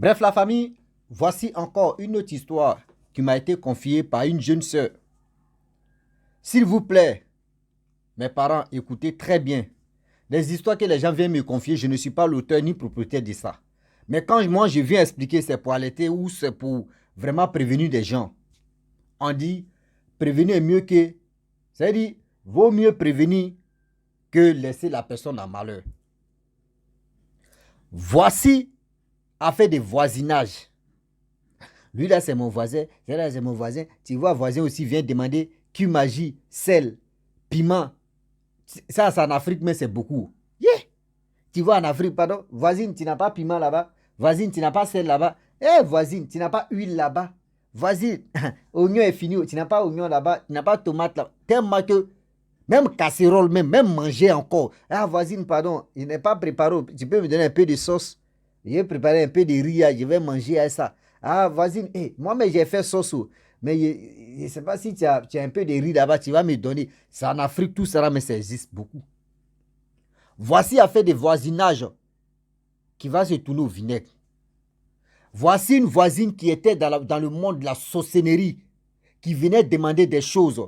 Bref, la famille, voici encore une autre histoire qui m'a été confiée par une jeune sœur. S'il vous plaît, mes parents, écoutez très bien. Les histoires que les gens viennent me confier, je ne suis pas l'auteur ni propriétaire de ça. Mais quand moi je viens expliquer, c'est pour alerter ou c'est pour vraiment prévenir des gens. On dit, prévenir est mieux que... C'est-à-dire, vaut mieux prévenir que laisser la personne en malheur. Voici a fait des voisinages. Lui là c'est mon voisin, là c'est mon voisin. Tu vois, voisin aussi vient demander magie, sel, piment. Ça c'est en Afrique, mais c'est beaucoup. Yeah. Tu vois en Afrique, pardon, voisine, tu n'as pas piment là-bas. Voisine, tu n'as pas sel là-bas. Eh, voisine, tu n'as pas huile là-bas. Voisine, oignon est fini, tu n'as pas oignon là-bas, tu n'as pas tomate là-bas. Tellement que, même casserole, même manger encore. Ah, voisine, pardon, il n'est pas préparé. Tu peux me donner un peu de sauce. Je vais préparer un peu de riz, je vais manger à ça. Ah, voisine, moi, j'ai fait sauce. Mais je ne sais pas si tu as un peu de riz là-bas, tu vas me donner. C'est en Afrique, tout ça, mais ça existe beaucoup. Voici a fait des voisinages qui va se tourner au vinaigre. Voici une voisine qui était dans le monde de la sorcellerie, qui venait demander des choses.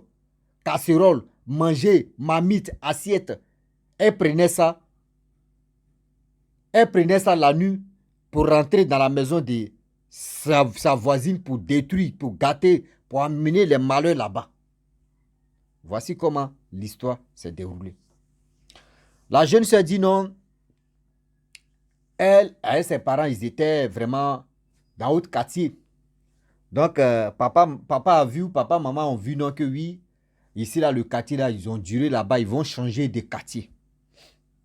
Casserole, manger, marmite, assiette. Elle prenait ça la nuit pour rentrer dans la maison de sa voisine pour détruire, pour gâter, pour amener les malheurs là-bas. Voici comment l'histoire s'est déroulée. La jeune se dit non. Elle et ses parents, ils étaient vraiment dans l'autre quartier. Donc, papa, maman ont vu non que oui, ici là, le quartier là, ils ont duré là-bas, ils vont changer de quartier.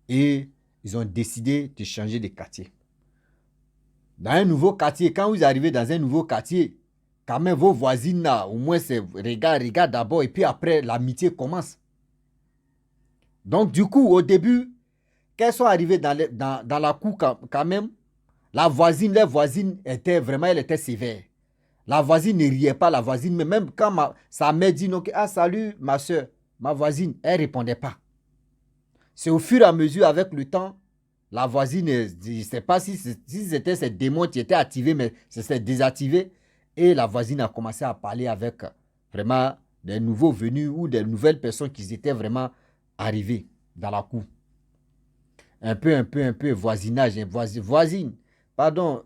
Et ils ont décidé de changer de quartier. Dans un nouveau quartier, quand vous arrivez dans un nouveau quartier, quand même vos voisines là, au moins c'est regarde d'abord et puis après l'amitié commence. Donc du coup, au début, qu'elles sont arrivées dans la cour quand même, les voisines étaient vraiment, elle était sévère. La voisine ne riait pas, la voisine, mais même quand sa mère dit non, ah salut ma soeur, ma voisine, elle ne répondait pas. C'est au fur et à mesure, avec le temps, la voisine, je ne sais pas si c'était ces démons qui étaient activés, mais c'est désactivé. Et la voisine a commencé à parler avec vraiment des nouveaux venus ou des nouvelles personnes qui étaient vraiment arrivées dans la cour. Un peu voisinage, voisine. Pardon,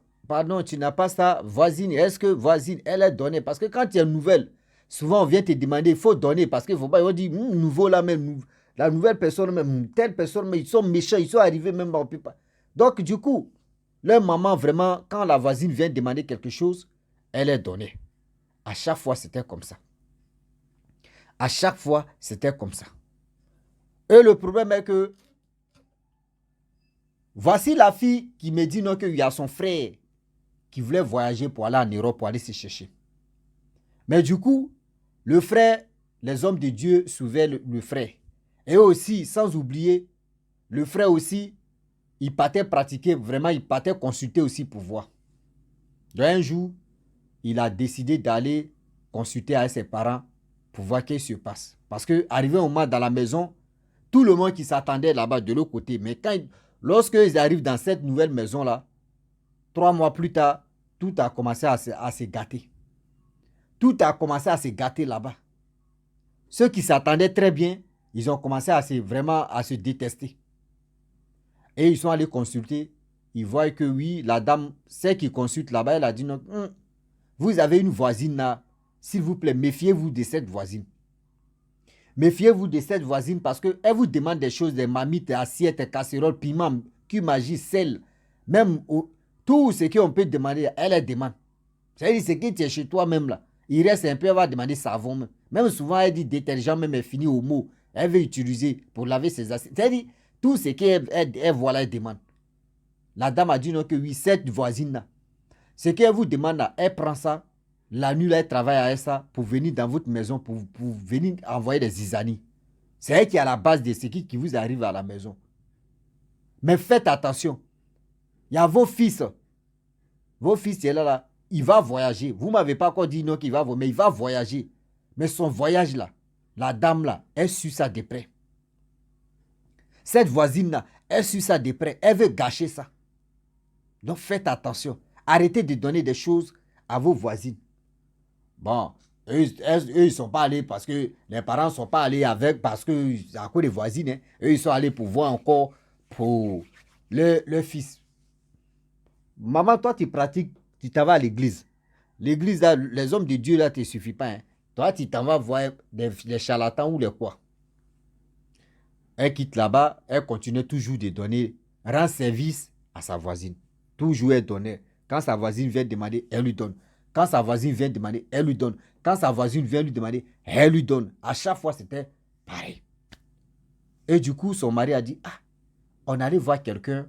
tu n'as pas ça, voisine. Est-ce que voisine, elle est donnée? Parce que quand il y a une nouvelle, souvent on vient te demander, il faut donner. Parce qu'il ne faut pas, on dit, nouveau là même, la nouvelle personne même, telle personne, mais ils sont méchants, ils sont arrivés même, on peut pas. Donc du coup, leur maman vraiment, quand la voisine vient demander quelque chose, elle est donnée. À chaque fois, c'était comme ça. À chaque fois, c'était comme ça. Et le problème est que, voici la fille qui me dit non qu'il y a son frère qui voulait voyager pour aller en Europe, pour aller se chercher. Mais du coup, le frère, les hommes de Dieu suivaient le frère. Et aussi, sans oublier, le frère aussi, il partait pratiquer, vraiment, il partait consulter aussi pour voir. Donc un jour, il a décidé d'aller consulter avec ses parents pour voir ce qui se passe. Parce que, arrivé au moment dans la maison, tout le monde qui s'attendait là-bas de l'autre côté, mais lorsque ils arrivent dans cette nouvelle maison-là, 3 mois plus tard, tout a commencé à se gâter. Tout a commencé à se gâter là-bas. Ceux qui s'attendaient très bien, ils ont commencé vraiment à se détester. Et ils sont allés consulter. Ils voient que oui, la dame, celle qui consulte là-bas, elle a dit non, vous avez une voisine là, s'il vous plaît, méfiez-vous de cette voisine. Méfiez-vous de cette voisine parce qu'elle vous demande des choses, des marmites, assiettes, casseroles, piment, magie, sel, même tout ce qu'on peut demander, elle demande. C'est-à-dire, ce qui est chez toi même là, il reste un peu, elle va demander savon même. Même souvent, elle dit détergent même est fini au mot. Elle veut utiliser pour laver ses assiettes. C'est-à-dire, tout ce qu'elle voilà, elle demande. La dame a dit non que oui, cette voisine-là, ce qu'elle vous demande là, elle prend ça, la nuit là, elle travaille avec ça pour venir dans votre maison, pour venir envoyer des zizanies. C'est elle qui est à la base de ce qui vous arrive à la maison. Mais faites attention. Il y a vos fils. Vos fils, il est là. Il va voyager. Vous ne m'avez pas encore dit non qu'il va voyager, mais il va voyager. Mais son voyage là, la dame là, elle suit ça de près. Cette voisine là, elle suit ça de près. Elle veut gâcher ça. Donc faites attention. Arrêtez de donner des choses à vos voisines. Bon, eux, ils ne sont pas allés parce que les parents ne sont pas allés avec, parce que c'est à cause des voisines. Hein. Eux, ils sont allés pour voir encore pour le fils. Maman, toi, tu pratiques, tu t'en vas à l'église. L'église, là, les hommes de Dieu, là, ne te suffit pas. Hein. Toi, tu t'en vas voir les charlatans ou les quoi. Elle quitte là-bas, elle continue toujours de donner, rend service à sa voisine. Toujours elle donnait. Quand sa voisine vient demander, elle lui donne. Quand sa voisine vient demander, elle lui donne. Quand sa voisine vient lui demander, elle lui donne. À chaque fois, c'était pareil. Et du coup, son mari a dit, ah, on allait voir quelqu'un.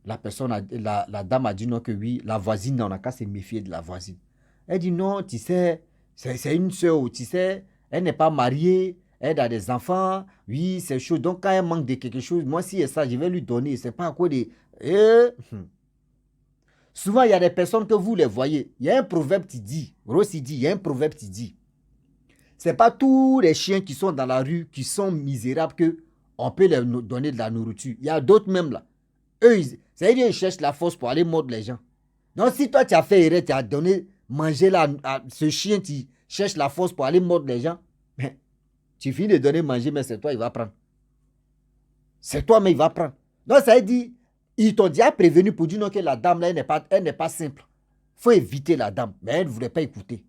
La personne, la dame a dit non que oui, la voisine, on n'a qu'à se méfier de la voisine. Elle dit non, tu sais, c'est une soeur, tu sais, elle n'est pas mariée, elle a des enfants, oui, c'est chaud. Donc quand elle manque de quelque chose, moi si elle ça, je vais lui donner. C'est pas à quoi de... Souvent, il y a des personnes que vous les voyez. Il y a un proverbe qui dit, Rossi dit, il y a un proverbe qui dit, c'est pas tous les chiens qui sont dans la rue, qui sont misérables, que on peut leur donner de la nourriture. Il y a d'autres même là. Eux, c'est-à-dire ils cherchent la force pour aller mordre les gens. Donc si toi tu as fait erreur, tu as donné manger là, à ce chien, tu cherches la force pour aller mordre les gens, mais tu finis de donner manger, mais c'est toi, il va prendre. C'est toi, mais il va prendre. Donc ça veut dire, ils t'ont déjà prévenu pour dire non, que la dame là, elle n'est pas simple. Il faut éviter la dame, mais elle ne voulait pas écouter.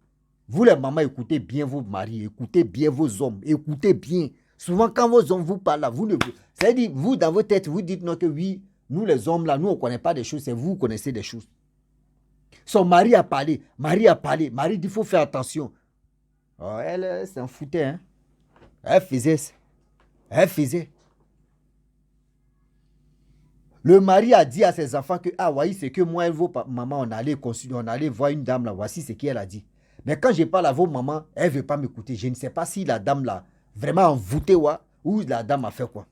Vous les mamans, écoutez bien vos maris, écoutez bien vos hommes, écoutez bien. Souvent quand vos hommes vous parlent là, vous ne... C'est-à-dire, vous dans votre tête, vous dites non que oui, nous les hommes là, nous on ne connaît pas des choses, c'est vous qui connaissez des choses. Son mari a parlé, mari dit il faut faire attention. Oh, elle s'en foutait, hein. Elle faisait. Le mari a dit à ses enfants que, ah, voyez, c'est que moi et vos maman, on allait voir une dame là, voici ce qu'elle a dit. Mais quand je parle à vos mamans, elle ne veut pas m'écouter. Je ne sais pas si la dame là, vraiment envoûtée ou la dame a fait quoi.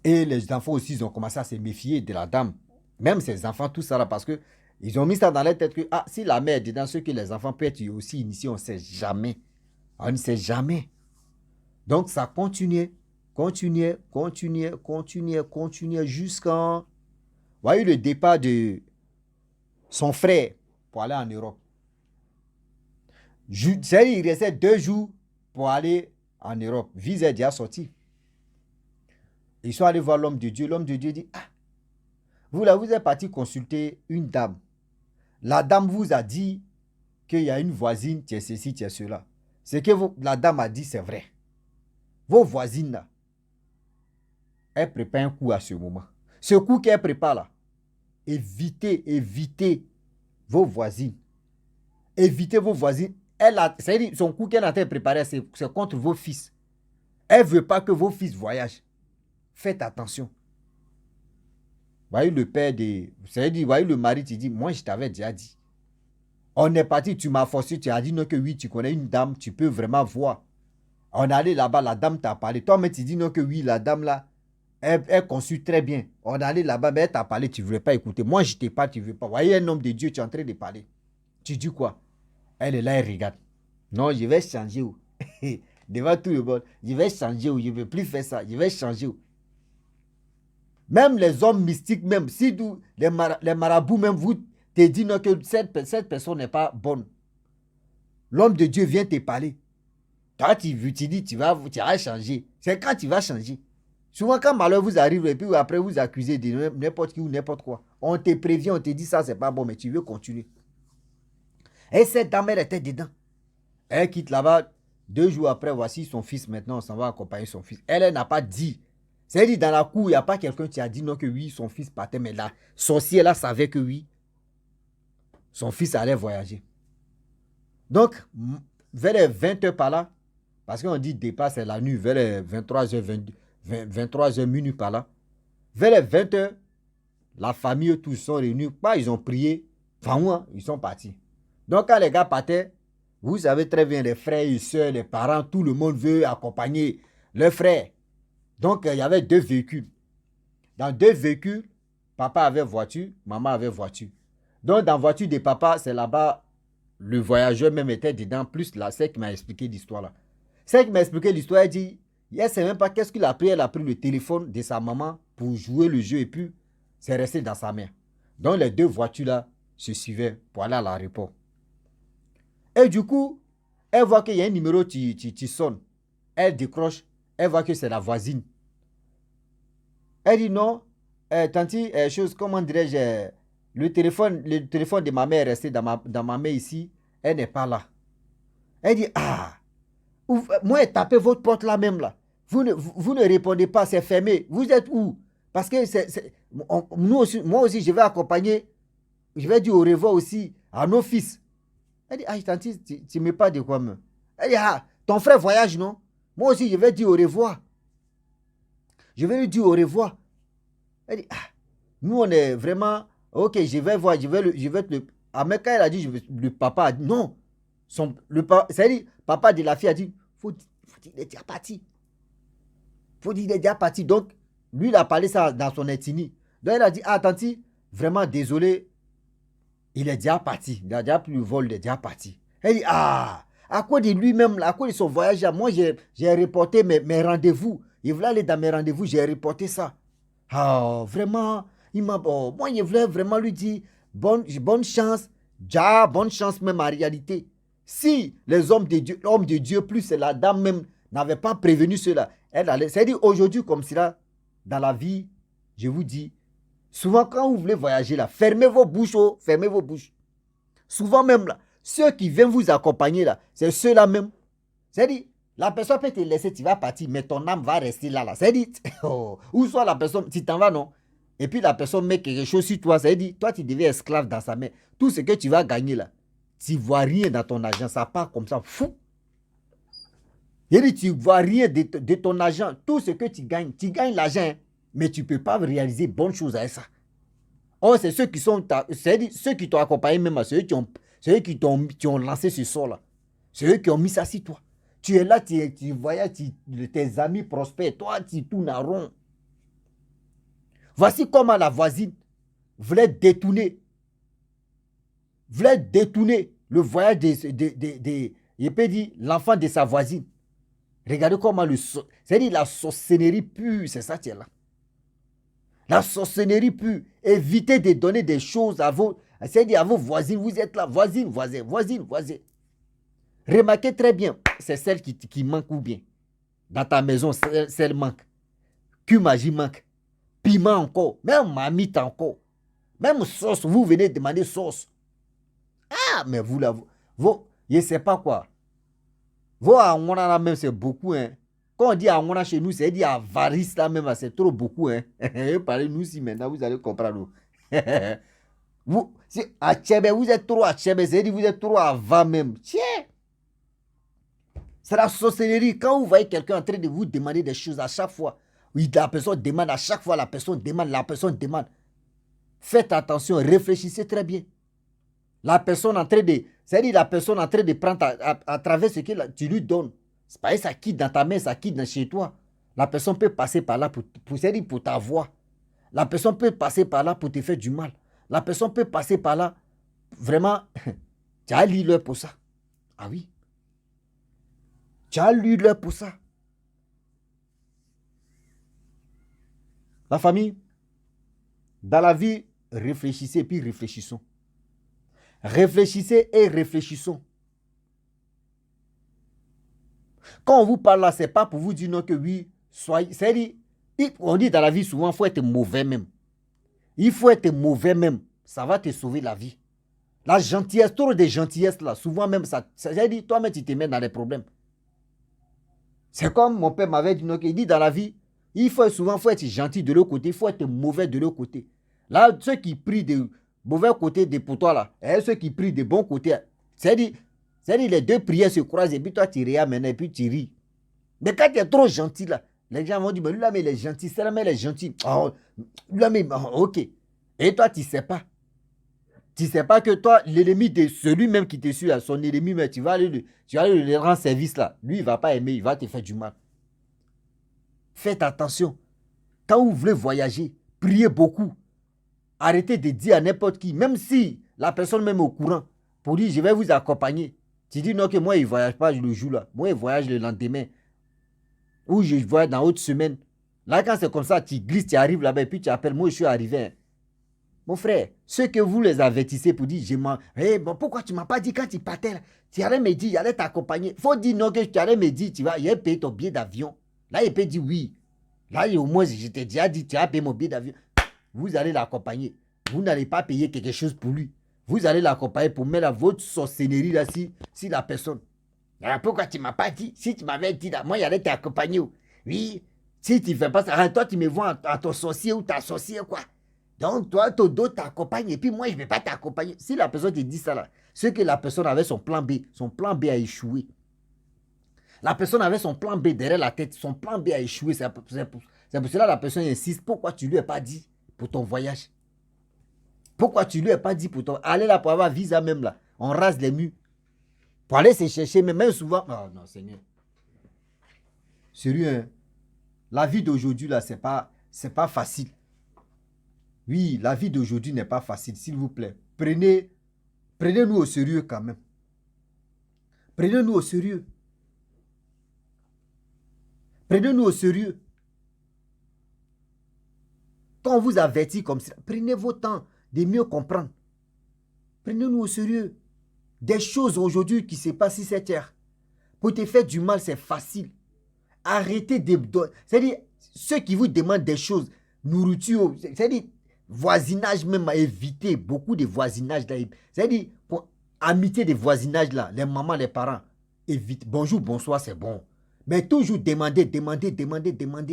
Et les enfants aussi, ils ont commencé à se méfier de la dame. Même ces enfants, tout ça là, parce que ils ont mis ça dans leur tête que, ah, si la mère est dedans, ce que les enfants peuvent être aussi initiés, on ne sait jamais. On ne sait jamais. Donc ça continuait jusqu'en... Vous voyez le départ de son frère pour aller en Europe. Il restait 2 jours pour aller en Europe. Visa est déjà sorti. Ils sont allés voir l'homme de Dieu. L'homme de Dieu dit, ah, vous là, vous êtes parti consulter une dame. La dame vous a dit qu'il y a une voisine, tu es ceci, tu es cela. Ce que la dame a dit, c'est vrai. Vos voisines là, elles préparent un coup à ce moment. Ce coup qu'elles préparent là, évitez vos voisines. Évitez vos voisines. C'est-à-dire, son coup qu'elle a préparé, c'est contre vos fils. Elle ne veut pas que vos fils voyagent. Faites attention. Voyez le père de... C'est-à-dire, voyez le mari, tu dis, moi je t'avais déjà dit. On est parti, tu m'as forcé, tu as dit non que oui, tu connais une dame, tu peux vraiment voir. On est allé là-bas, la dame t'a parlé. Toi, mais tu dis non que oui, la dame là, elle consulte très bien. On est allé là-bas, mais elle t'a parlé, tu ne voulais pas écouter. Moi, je t'ai pas, tu ne veux pas. Voyez un homme de Dieu, tu es en train de parler. Tu dis quoi? Elle est là, elle regarde. Non, je vais changer. Devant tout le monde, je vais changer. Je ne veux plus faire ça. Je vais changer. Même les hommes mystiques, même si les marabouts, même vous te disent non, que cette personne n'est pas bonne. L'homme de Dieu vient te parler. Toi, tu dis, tu vas changer. C'est quand tu vas changer. Souvent, quand malheur vous arrive, et puis après vous accusez de n'importe qui ou n'importe quoi, on te prévient, on te dit ça, c'est pas bon, mais tu veux continuer. Et cette dame, elle était dedans. Elle quitte là-bas. 2 jours après, voici son fils. Maintenant, on s'en va accompagner son fils. Elle n'a pas dit. C'est-à-dire, dans la cour, il n'y a pas quelqu'un qui a dit non que oui, son fils partait. Mais la sorcière, là, savait que oui, son fils allait voyager. Donc, vers les 20 heures par là, parce qu'on dit départ, c'est la nuit, vers les 23h minutes par là. Vers les 20 heures, la famille, tous sont réunis. Ils ont prié. Enfin, ils sont partis. Donc, quand les gars partaient, vous savez très bien, les frères et sœurs, les parents, tout le monde veut accompagner leurs frères. Donc, il y avait 2 véhicules. Dans 2 véhicules, papa avait voiture, maman avait voiture. Donc, dans la voiture de papa, c'est là-bas, le voyageur même était dedans, plus là, c'est qui m'a expliqué l'histoire là. C'est qui m'a expliqué l'histoire, elle dit, elle ne sait même pas qu'est-ce qu'il a pris. Elle a pris le téléphone de sa maman pour jouer le jeu et puis c'est resté dans sa main. Donc les deux voitures-là se suivaient pour aller à l'aéroport. Et du coup, elle voit qu'il y a un numéro qui sonne. Elle décroche, elle voit que c'est la voisine. Elle dit non, tanti, comment dirais-je, le téléphone de ma mère est resté dans ma main ici, elle n'est pas là. Elle dit, moi, tapez votre porte là même là. Vous ne répondez pas, c'est fermé. Vous êtes où? Parce que moi aussi, je vais accompagner, je vais dire au revoir aussi à nos fils. Elle dit, tanti, tu ne mets pas de quoi même. Elle dit, ton frère voyage, non? Moi aussi, je vais dire au revoir. Je vais lui dire au revoir. Elle dit, nous, on est vraiment, ok, je vais voir, je vais le... Mais quand elle a dit, le papa a dit, non. C'est-à-dire, papa de la fille a dit, faut dire, il est déjà parti. Faut dire, il est déjà parti. Donc, lui, il a parlé ça dans son intini. Donc, elle a dit, tanti, vraiment désolé, il est déjà parti. Il a déjà pris le vol, il est déjà parti. Elle dit, à cause de lui-même, à cause de son voyage, moi, j'ai reporté mes rendez-vous. Il voulait aller dans mes rendez-vous, j'ai reporté ça. Vraiment, moi, je voulais vraiment lui dire, bonne chance, déjà, bonne chance même en réalité. Si les hommes de Dieu, plus la dame même, n'avait pas prévenu cela, elle allait, c'est-à-dire aujourd'hui comme cela, dans la vie, je vous dis, souvent quand vous voulez voyager là, fermez vos bouches, fermez vos bouches. Souvent même là, ceux qui viennent vous accompagner là, c'est ceux-là même. C'est-à-dire, la personne peut te laisser, tu vas partir, mais ton âme va rester là. C'est-à-dire, ou soit la personne, tu t'en vas, non? Et puis la personne met quelque chose sur toi, c'est-à-dire, toi tu deviens esclave dans sa main. Tout ce que tu vas gagner là, tu ne vois rien dans ton argent, ça part comme ça, fou. C'est-à-dire, tu ne vois rien de ton argent, tout ce que tu gagnes l'argent, hein, mais tu ne peux pas réaliser bonne chose avec ça. Oh, c'est ceux qui sont, c'est-à-dire, ceux qui t'ont accompagné même, ceux qui t'ont lancé ce sort-là. C'est eux qui ont mis ça sur toi. Tu es là, tu voyages, tes amis prospèrent, toi, tu tournes en rond. Voici comment la voisine voulait détourner le voyage je peux dire, l'enfant de sa voisine. Regardez comment c'est-à-dire la sorcellerie pure, c'est ça qui est là. La sorcellerie pure. Évitez de donner des choses à vos voisines. Vous êtes là, voisine. Remarquez très bien, c'est celle qui manque ou bien. Dans ta maison, celle manque. Cumagie manque. Piment encore. Même mamite encore. Même sauce, vous venez demander sauce. Mais vous là, je ne sais pas quoi. Vos angona là même, c'est beaucoup. Hein. Quand on dit angona chez nous, c'est dit avarice là même, c'est trop beaucoup. Hein. Parlez-nous si maintenant, vous allez comprendre. Vous êtes trop à Tchébé, c'est dit vous êtes trop avant même. Tiens. C'est la sorcellerie. Quand vous voyez quelqu'un en train de vous demander des choses à chaque fois, oui, la personne demande à chaque fois, la personne demande. Faites attention, réfléchissez très bien. La personne en train de prendre à travers ce que tu lui donnes. C'est pas ça quitte dans ta main, ça quitte dans chez toi. La personne peut passer par là pour t'avoir. La personne peut passer par là pour te faire du mal. La personne peut passer par là. Vraiment, tu as lu l'heure pour ça. Ah oui. Tu as lu l'heure pour ça. La famille, dans la vie, réfléchissez puis réfléchissons. Réfléchissez et réfléchissons. Quand on vous parle là, ce n'est pas pour vous dire non que oui, soyez. C'est-à-dire, on dit dans la vie souvent, il faut être mauvais même. Il faut être mauvais même. Ça va te sauver la vie. La gentillesse, trop de gentillesse là, souvent même, ça dit, toi-même, tu te mets dans les problèmes. C'est comme mon père m'avait dit, non, il dit dans la vie, il faut être gentil de l'autre côté, il faut être mauvais de l'autre côté. Là, ceux qui prient de mauvais côté pour toi là, et ceux qui prient de bon côté, c'est-à-dire les deux prières se croisent et puis toi tu ris maintenant et puis tu ris. Mais quand tu es trop gentil là, les gens vont dire, mais lui là, mais il est gentil, c'est là, mais il est gentil. Oh, lui là, mais ok. Et toi, tu ne sais pas. Tu ne sais pas que toi, l'ennemi de celui-même qui te suit, son ennemi, mais tu vas aller lui rendre service là. Lui, il ne va pas aimer, il va te faire du mal. Faites attention. Quand vous voulez voyager, priez beaucoup. Arrêtez de dire à n'importe qui, même si la personne même est au courant, pour dire je vais vous accompagner. Tu dis non que moi, il ne voyage pas le jour là. Moi, il voyage le lendemain. Ou je voyage dans l'autre semaine. Là, quand c'est comme ça, tu glisses, tu arrives là-bas et puis tu appelles, moi, je suis arrivé. Mon frère, ceux que vous les avertissez pour dire, hey, bon, pourquoi tu ne m'as pas dit quand tu partais là? Tu allais me dire, j'allais t'accompagner. Il faut dire non que tu allais me dire, tu vas, il a payé ton billet d'avion. Là, il peut dire oui. Là, au moins, je t'ai déjà dit, tu as payé mon billet d'avion. Vous allez l'accompagner. Vous n'allez pas payer quelque chose pour lui. Vous allez l'accompagner pour mettre votre sorcellerie là, si la personne. Alors, pourquoi tu ne m'as pas dit? Si tu m'avais dit, là, moi, j'allais t'accompagner. Oui, si tu ne fais pas ça, toi, tu me vois à ton sorcier ou ta sorcière, quoi. Donc, toi, ton dos t'accompagne et puis moi, je ne vais pas t'accompagner. Si la personne te dit ça, là, c'est que la personne avait son plan B. Son plan B a échoué. La personne avait son plan B derrière la tête. Son plan B a échoué. C'est pour cela que la personne insiste. Pourquoi tu ne lui as pas dit pour ton voyage? Pourquoi tu ne lui as pas dit pour ton... Allez là pour avoir visa même là. On rase les murs. Pour aller se chercher, mais même souvent... Oh non, Seigneur. Sérieux, hein? La vie d'aujourd'hui là, c'est pas facile. Oui, la vie d'aujourd'hui n'est pas facile, s'il vous plaît. Prenez-nous au sérieux quand même. Prenez-nous au sérieux. Prenez-nous au sérieux. Quand on vous avertit comme ça, prenez votre temps de mieux comprendre. Prenez-nous au sérieux. Des choses aujourd'hui qui se passent sur cette terre. Pour te faire du mal, c'est facile. Arrêtez de... C'est-à-dire, ceux qui vous demandent des choses, nourriture, c'est-à-dire, voisinage même à éviter, beaucoup de voisinage là. C'est-à-dire, pour amitié des voisinages là, les mamans, les parents, évite. Bonjour, bonsoir, c'est bon. Mais toujours demander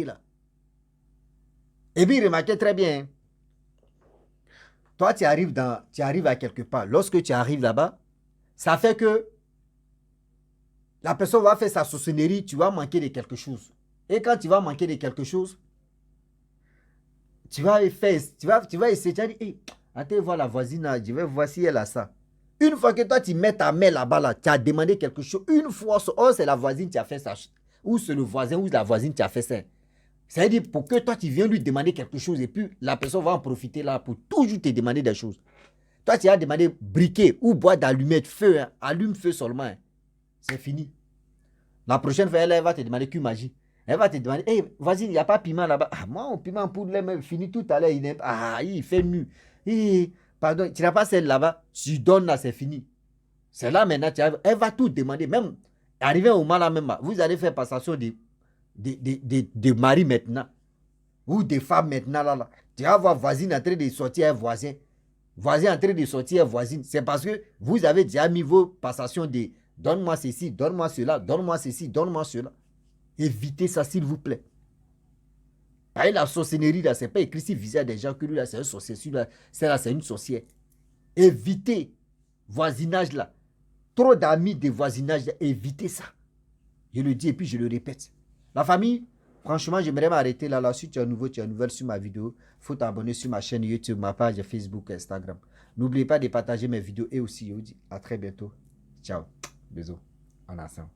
là. Et puis, remarquez très bien, hein, toi, tu arrives à quelque part. Lorsque tu arrives là-bas, ça fait que la personne va faire sa sorcellerie, tu vas manquer de quelque chose. Et quand tu vas manquer de quelque chose, tu vas essayer, tu vas dire, hey, attends, voir la voisine, je vais voir si elle a ça. Une fois que toi, tu mets ta main là-bas, là, tu as demandé quelque chose, une fois, oh, c'est la voisine qui a fait ça, ou c'est le voisin ou la voisine qui a fait ça. C'est-à-dire, pour que toi, tu viennes lui demander quelque chose, et puis la personne va en profiter là pour toujours te demander des choses. Toi, tu as demandé briquet ou boîte d'allumette, feu, hein, allume feu seulement. Hein. C'est fini. La prochaine fois, elle va te demander qu'une magie. Elle va te demander, hey, vas-y, il n'y a pas de piment là-bas. Ah, moi, mon piment pour lait, fini tout à l'heure. Il fait nu. Pardon, tu n'as pas celle là-bas. Tu donnes là, c'est fini. C'est là maintenant, elle va tout demander. Même, arrivé au moment là même, vous allez faire passation de mari maintenant. Ou des femmes maintenant là. Tu vas voir voisine en train de sortir un voisin. Voisin en train de sortir un voisine. C'est parce que vous avez déjà mis vos passations de donne-moi ceci, donne-moi cela, donne-moi ceci, donne-moi cela. Évitez ça, s'il vous plaît. La sorcellerie, là, c'est pas écrit si visé à des gens que lui, là, c'est un sorcier. Celui-là, c'est une sorcière. Évitez voisinage, là. Trop d'amis de voisinage, là, évitez ça. Je le dis et puis je le répète. La famille, franchement, j'aimerais m'arrêter là. Si tu es nouveau, tu es nouvelle sur ma vidéo, il faut t'abonner sur ma chaîne YouTube, ma page Facebook, Instagram. N'oubliez pas de partager mes vidéos et aussi, je vous dis à très bientôt. Ciao. Bisous. En ensemble.